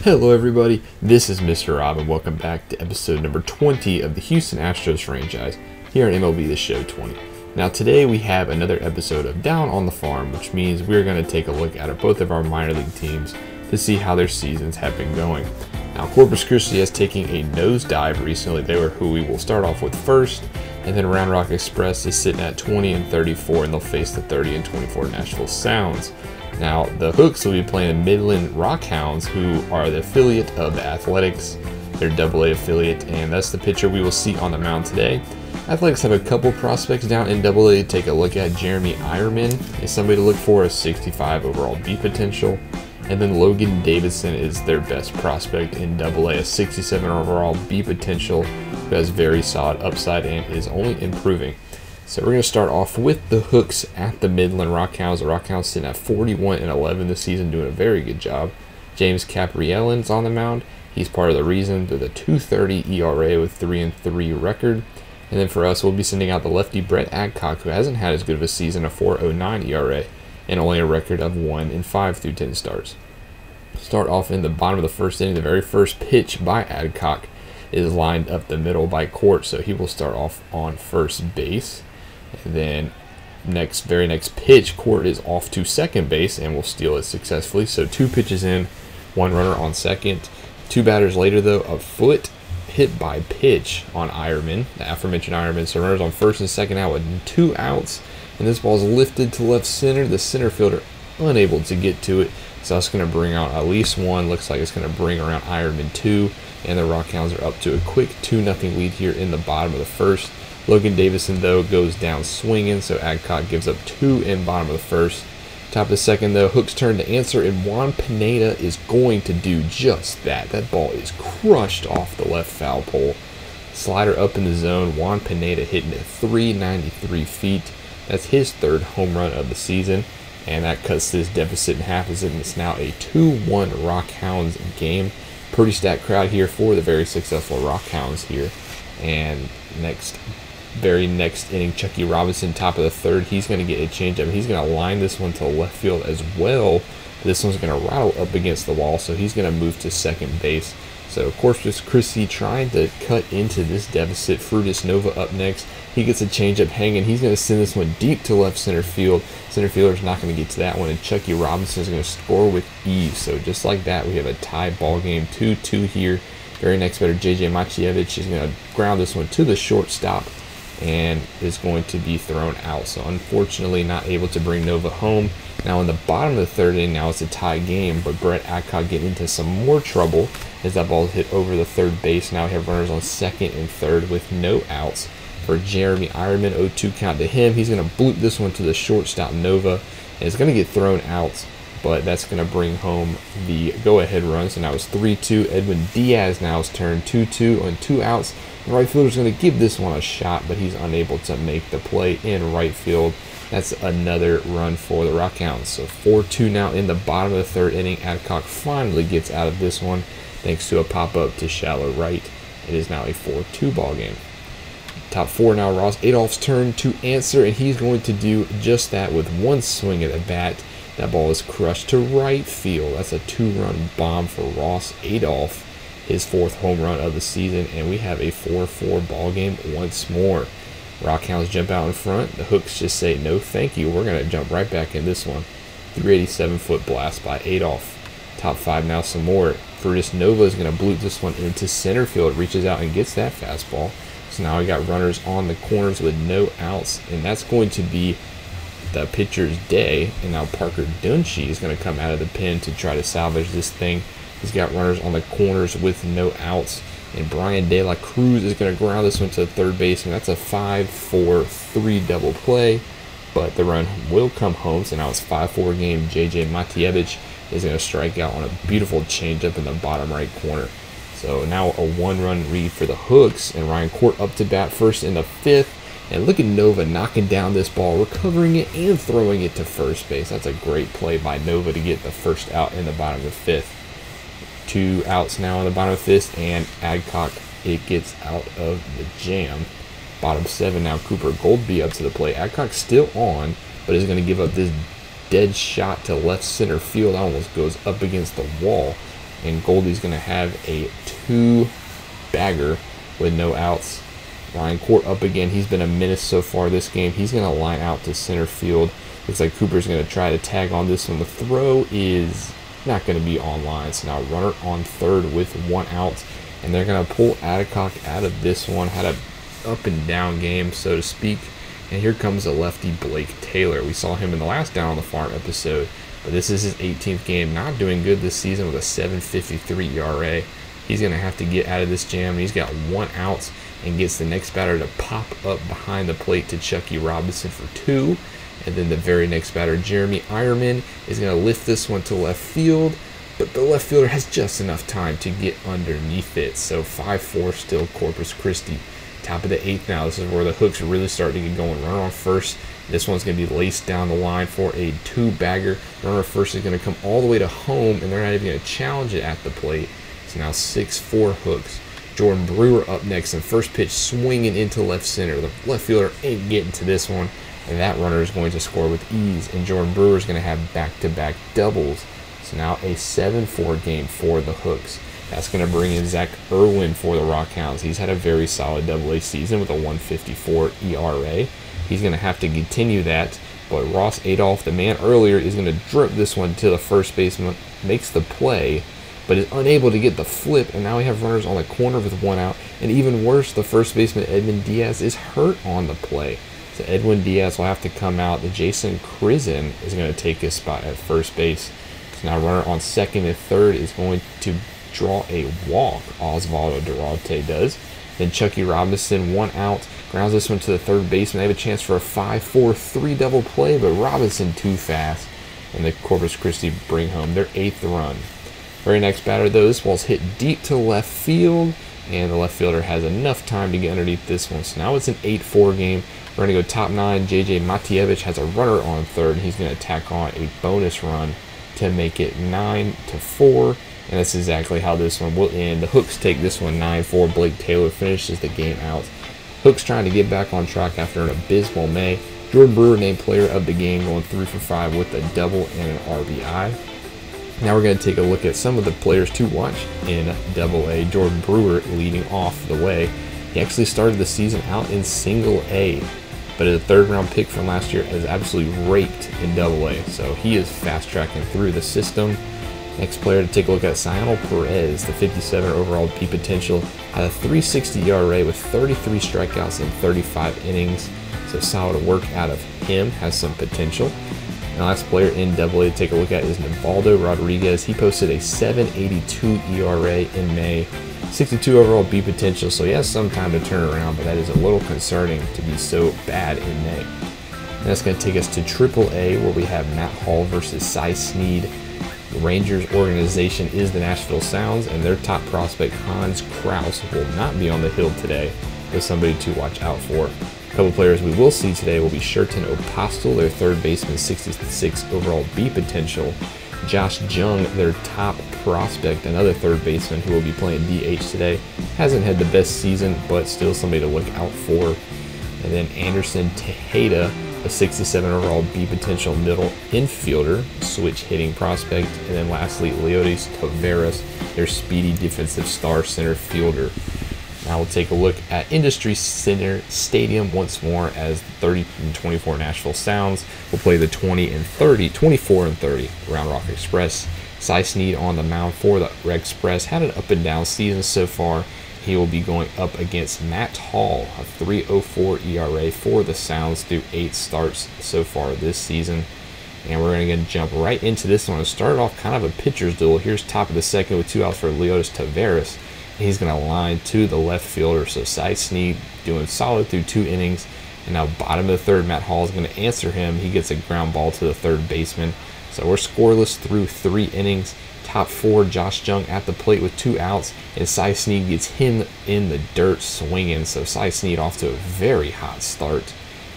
Hello everybody, this is Mr. Rob and welcome back to episode number 20 of the Houston Astros franchise here on MLB The Show 20. Now today we have another episode of Down on the Farm, which means we're going to take a look at both of our minor league teams to see how their seasons have been going. Now Corpus Christi has taken a nosedive recently. They were who we will start off with first, and then Round Rock Express is sitting at 20 and 34, and they'll face the 30 and 24 Nashville Sounds. Now, the Hooks will be playing the Midland Rockhounds, who are the affiliate of the Athletics. They're AA affiliate, and that's the pitcher we will see on the mound today. Athletics have a couple prospects down in AA to take a look at. Jeremy Ironman is somebody to look for, a 65 overall B potential. And then Logan Davidson is their best prospect in AA, a 67 overall B potential, who has very solid upside and is only improving. So we're going to start off with the Hooks at the Midland Rockhounds. The Rockhounds sitting at 41 and 11 this season, doing a very good job. James Capriellin's on the mound. He's part of the reason with a 2.30 ERA with 3-3 record. And then for us, we'll be sending out the lefty Brett Adcock, who hasn't had as good of a season, a 4.09 ERA, and only a record of 1-5 through 10 starts. Start off in the bottom of the first inning. The very first pitch by Adcock is lined up the middle by Court, so he will start off on first base. And then very next pitch, Court is off to second base and will steal it successfully. So 2 pitches in, 1 runner on second. 2 batters later, though, a foot hit by pitch on Ironman, the aforementioned Ironman. So runners on first and second out with 2 outs. And this ball is lifted to left center. The center fielder unable to get to it. So that's going to bring out at least 1. Looks like it's going to bring around Ironman 2. And the Rockhounds are up to a quick 2-0 lead here in the bottom of the first. Logan Davidson, though, goes down swinging, so Adcock gives up 2 in bottom of the first. Top of the second, though, Hook's turn to answer, and Juan Pineda is going to do just that. That ball is crushed off the left foul pole. Slider up in the zone. Juan Pineda hitting it 393 feet. That's his 3rd home run of the season, and that cuts this deficit in half, as it's now a 2-1 Rockhounds game. Pretty stacked crowd here for the very successful Rockhounds here. And very next inning, Chucky Robinson, top of the 3rd, he's going to get a changeup. He's going to line this one to left field as well. This one's going to rattle up against the wall, so he's going to move to second base. So Corpus Christi trying to cut into this deficit. Frutis Nova up next. He gets a changeup hanging. He's going to send this one deep to left center field. Center fielder's not going to get to that one, and Chucky Robinson is going to score with ease. So just like that, we have a tie ball game, 2-2 here. Very next batter, J.J. Macievich is going to ground this one to the shortstop and is going to be thrown out. So unfortunately not able to bring Nova home. Now in the bottom of the 3rd inning, now it's a tie game, but Brett Adcock getting into some more trouble as that ball is hit over the 3rd base. Now we have runners on 2nd and 3rd with no outs. For Jeremy Ironman, 0-2 count to him. He's going to bloop this one to the shortstop Nova, and it's going to get thrown out, but that's going to bring home the go-ahead run. So now it's 3-2. Edwin Diaz now is turned 2-2 on 2 outs. The right fielder's going to give this one a shot, but he's unable to make the play in right field. That's another run for the Rockhounds. So 4-2 now in the bottom of the 3rd inning. Adcock finally gets out of this one thanks to a pop-up to shallow right. It is now a 4-2 ball game. Top 4 now, Ross Adolph's turn to answer, and he's going to do just that with 1 swing at the bat. That ball is crushed to right field. That's a 2-run bomb for Ross Adolph, his 4th home run of the season, and we have a 4-4 ball game once more. Rockhounds jump out in front. The Hooks just say no thank you. We're going to jump right back in this one. 387-foot blast by Adolph. Top 5 now some more. Frutis Nova is going to bloop this one into center field. Reaches out and gets that fastball. So now we got runners on the corners with no outs, and that's going to be the pitcher's day. And now Parker Dunshee is going to come out of the pen to try to salvage this thing. He's got runners on the corners with no outs, and Brian De La Cruz is going to ground this one to the 3rd baseman. That's a 5-4-3 double play, but the run will come home. So now it's 5-4 game. J.J. Macievich is going to strike out on a beautiful changeup in the bottom right corner. So now a 1-run lead for the Hooks, and Ryan Court up to bat first in the 5th. And look at Nova knocking down this ball, recovering it, and throwing it to first base. That's a great play by Nova to get the first out in the bottom of the 5th. 2 outs now in the bottom of the 5th, and Adcock, it gets out of the jam. Bottom 7 now, Cooper Goldby up to the plate. Adcock's still on, but is going to give up this dead shot to left center field. Almost goes up against the wall. and Goldie's going to have a 2-bagger with no outs. Ryan Court up again. He's been a menace so far this game. He's going to line out to center field. Looks like Cooper's going to try to tag on this one. The throw is not going to be on line. So now runner on third with 1 out. And they're going to pull Adcock out of this one. Had a up and down game, so to speak. And here comes a lefty, Blake Taylor. We saw him in the last Down on the Farm episode. But this is his 18th game. Not doing good this season with a 7.53 ERA. He's going to have to get out of this jam. He's got 1 out and gets the next batter to pop up behind the plate to Chucky Robinson for 2. And then the very next batter, Jeremy Ironman, is going to lift this one to left field. But the left fielder has just enough time to get underneath it. So 5-4 still Corpus Christi. Top of the 8th now. This is where the hooks really start to get going. Runner on first. This one's going to be laced down the line for a 2-bagger. Runner first is going to come all the way to home, and they're not even going to challenge it at the plate. So now 6-4 hooks. Jordan Brewer up next, and first pitch swinging into left center. The left fielder ain't getting to this one, and that runner is going to score with ease. And Jordan Brewer is going to have back-to-back doubles. So now a 7-4 game for the hooks. That's going to bring in Zach Irwin for the Rockhounds. He's had a very solid AA season with a 1.54 ERA. He's going to have to continue that. But Ross Adolph, the man earlier, is going to drip this one to the first baseman, makes the play, but is unable to get the flip. And now we have runners on the corner with 1 out. And even worse, the first baseman, Edwin Diaz, is hurt on the play. So Edwin Diaz will have to come out. The Jason Crizzen is going to take his spot at first base. So now runner on second and third is going to draw a walk. Osvaldo Durante does. Then Chucky Robinson, 1 out. Grounds this one to the third baseman. They have a chance for a 5-4-3 double play, but Robinson too fast. And the Corpus Christi bring home their 8th run. Very next batter, though, this ball's hit deep to left field, and the left fielder has enough time to get underneath this one. So now it's an 8-4 game. We're going to go top 9. JJ Matievich has a runner on third, and he's going to tack on a bonus run to make it 9-4. And that's exactly how this one will end. The Hooks take this one 9-4. Blake Taylor finishes the game out. Hooks trying to get back on track after an abysmal May. Jordan Brewer named player of the game, going 3 for 5 with a double and an RBI. Now we're going to take a look at some of the players to watch in AA. Jordan Brewer leading off the way. He actually started the season out in Single A, but as a 3rd-round pick from last year, is absolutely raped in AA. So he is fast-tracking through the system. Next player to take a look at, Sionel Perez, the 57 overall P potential, had a 3.60 ERA with 33 strikeouts in 35 innings. So solid work out of him, has some potential. And the last player in AA to take a look at is Nivaldo Rodriguez. He posted a 7.82 ERA in May, 62 overall B potential, so he has some time to turn around, but that is a little concerning to be so bad in May. And that's going to take us to AAA, where we have Matt Hall versus Cy Sneed. The Rangers organization is the Nashville Sounds, and their top prospect, Hans Kraus, will not be on the hill today. There's somebody to watch out for. A couple players we will see today will be Sherton O'Postel, their 3rd baseman, 66 overall B potential. Josh Jung, their top prospect, another 3rd baseman who will be playing DH today. Hasn't had the best season, but still somebody to look out for. And then Anderson Tejeda, a 67 overall B potential middle infielder, switch hitting prospect. And then lastly, Leotis Taveras, their speedy defensive star center fielder. Now we'll take a look at Industry Center Stadium once more, as the 30 and 24 Nashville Sounds will play the 24 and 30 Round Rock Express. Cy Sneed on the mound for the Express. Had an up and down season so far. He will be going up against Matt Hall, a 3.04 ERA for the Sounds through 8 starts so far this season. And we're going to jump right into this one. It started off kind of a pitcher's duel. Here's top of the second with 2 outs for Leotis Taveras. He's going to line to the left fielder. So Cy Sneed doing solid through 2 innings. And now bottom of the 3rd, Matt Hall is going to answer him. He gets a ground ball to the 3rd baseman. So we're scoreless through 3 innings. Top 4, Josh Jung at the plate with 2 outs. And Cy Sneed gets him in the dirt swinging. So Cy Sneed off to a very hot start.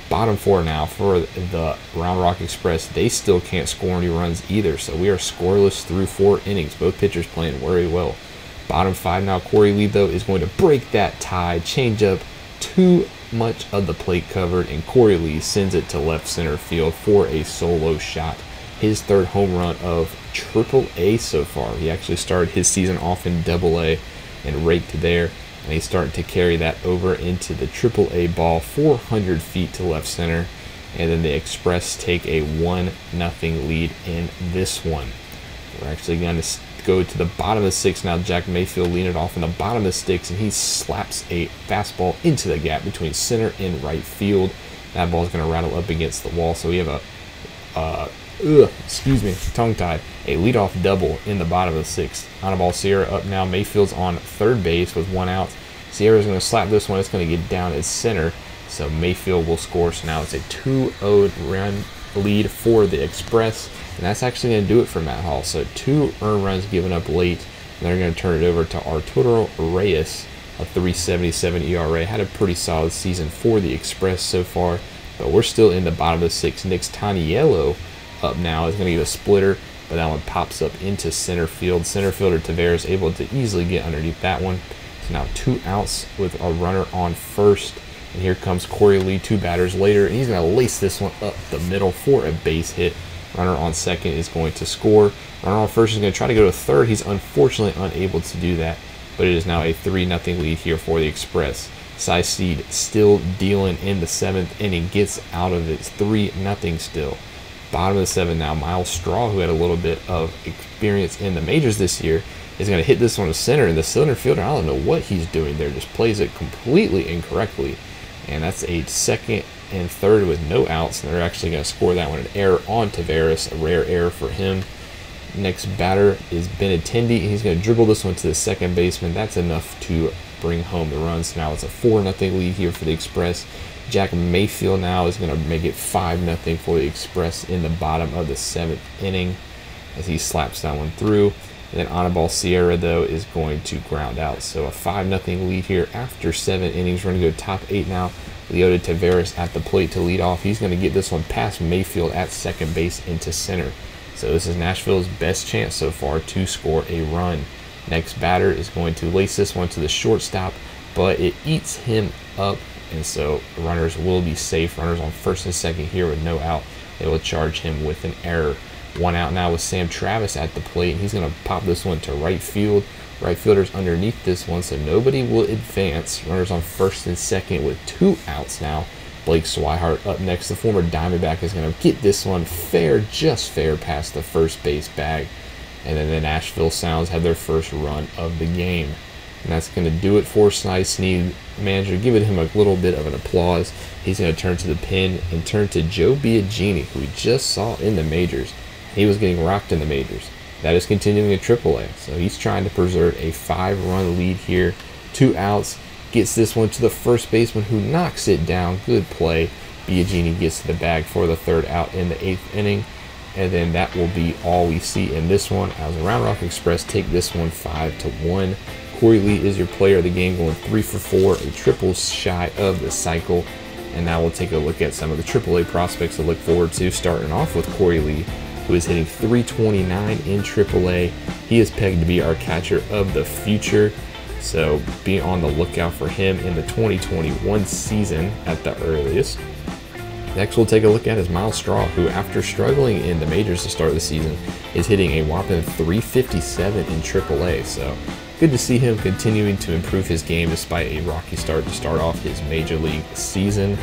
Bottom 4 now for the Round Rock Express. They still can't score any runs either. So we are scoreless through 4 innings. Both pitchers playing very well. Bottom 5 now, Corey Lee, though, is going to break that tie. Change up, too much of the plate covered, and Corey Lee sends it to left center field for a solo shot. his third home run of AAA so far. He actually started his season off in AA and raked there, and he's starting to carry that over into the AAA ball, 400 feet to left center, and then the Express take a 1-0 lead in this one. We're actually going to go to the bottom of the sixth now. Jack Mayfield leaning it off in the bottom of the sticks, and he slaps a fastball into the gap between center and right field. That ball is going to rattle up against the wall, so we have tongue-tied, a leadoff double in the bottom of the sixth. On-ball Sierra up now. Mayfield's on third base with 1 out. Sierra's going to slap this one. It's going to get down at center, so Mayfield will score. So now it's a 2-0 run lead for the Express, and that's actually going to do it for Matt Hall. So 2 earned runs given up late, and they're going to turn it over to Arturo Reyes, a 3.77 ERA. Had a pretty solid season for the Express so far, but we're still in the bottom of the sixth. Nick Taniello up now is going to get a splitter, but that one pops up into center field. Center fielder Taveras able to easily get underneath that one. So now 2 outs with a runner on first, and here comes Corey Lee 2 batters later, and he's going to lace this one up the middle for a base hit. Runner on second is going to score. Runner on first is going to try to go to third. He's unfortunately unable to do that, but it is now a 3-0 lead here for the Express. Cy Seed still dealing in the 7th inning, gets out of it. It's 3-0 still. Bottom of the 7th now, Miles Straw, who had a little bit of experience in the majors this year, is going to hit this one to center, and the center fielder, I don't know what he's doing there, just plays it completely incorrectly, and that's a second and third with no outs, and they're actually going to score that one, an error on Taveras, a rare error for him. Next batter is Benintendi. He's going to dribble this one to the second baseman. That's enough to bring home the runs. Now it's a 4-0 lead here for the Express. Jack Mayfield now is going to make it 5-0 for the Express in the bottom of the 7th inning as he slaps that one through. And then on-ball Sierra, though, is going to ground out. So a 5-0 lead here after 7 innings. We're going to go top 8 now. Leota Taveras at the plate to lead off. He's going to get this one past Mayfield at second base into center. So this is Nashville's best chance so far to score a run. Next batter is going to lace this one to the shortstop, but it eats him up, and so runners will be safe. Runners on first and second here with no out. They will charge him with an error. 1 out now with Sam Travis at the plate, and he's going to pop this one to right field. Right fielder's underneath this one, so nobody will advance. Runners on first and second with 2 outs now. Blake Swihart up next. The former Diamondback is going to get this one fair, just fair past the first base bag. And then the Nashville Sounds have their first run of the game. And that's going to do it for Cy Sneed. Manager, giving him a little bit of an applause. He's going to turn to the pen and turn to Joe Biagini, who we just saw in the majors. He was getting rocked in the majors. That is continuing at AAA. So he's trying to preserve a 5-run lead here. 2 outs. Gets this one to the first baseman, who knocks it down. Good play. Biagini gets to the bag for the 3rd out in the 8th inning. And then that will be all we see in this one, as the Round Rock Express take this one 5-1. Corey Lee is your player of the game, going 3 for 4, a triple shy of the cycle. And now we'll take a look at some of the AAA prospects to look forward to, starting off with Corey Lee, who is hitting .329 in AAA. He is pegged to be our catcher of the future, so be on the lookout for him in the 2021 season at the earliest. Next, we'll take a look at is Miles Straw, who, after struggling in the majors to start the season, is hitting a whopping .357 in AAA. So good to see him continuing to improve his game despite a rocky start to start off his major league season.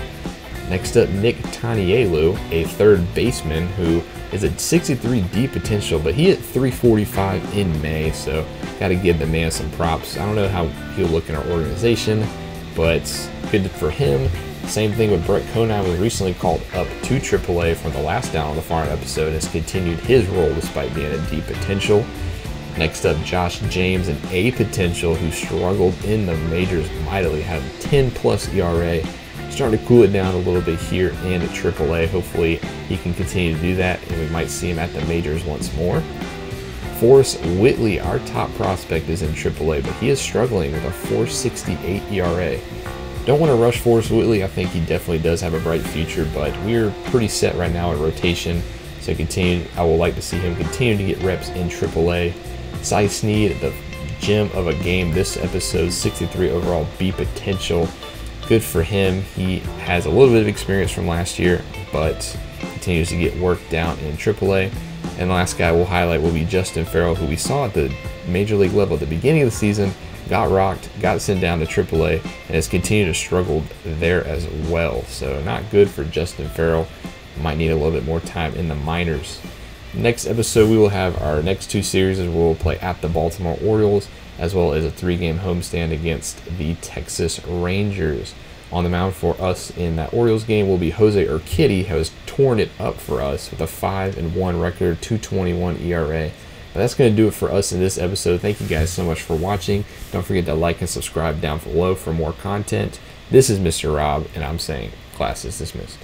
Next up, Nick Taniello, a 3rd baseman who is at 63 D potential, but he hit .345 in May, so got to give the man some props. I don't know how he'll look in our organization, but good for him. Same thing with Brett Conine, was recently called up to AAA from the last Down on the Farm episode and has continued his role despite being a D potential. Next up, Josh James, an A potential who struggled in the majors mightily, had a 10+ ERA. Starting to cool it down a little bit here in AAA. Hopefully he can continue to do that, and we might see him at the majors once more. Forrest Whitley, our top prospect, is in AAA, but he is struggling with a .468 ERA. Don't want to rush Forrest Whitley. I think he definitely does have a bright future, but we're pretty set right now in rotation. So I would like to see him continue to get reps in AAA. Cy Sneed, the gem of a game this episode, 63 overall B potential. Good for him. He has a little bit of experience from last year, but continues to get work down in AAA. And the last guy we'll highlight will be Justin Farrell, who we saw at the major league level at the beginning of the season, got rocked, got sent down to AAA, and has continued to struggle there as well. So not good for Justin Farrell. Might need a little bit more time in the minors. Next episode, we will have our next two series as we'll play at the Baltimore Orioles, as well as a 3-game homestand against the Texas Rangers. On the mound for us in that Orioles game will be Jose Urquidy, who has torn it up for us with a 5-1 record, 2.21 ERA. But that's going to do it for us in this episode. Thank you guys so much for watching. Don't forget to like and subscribe down below for more content. This is Mr. Rob, and I'm saying class is dismissed.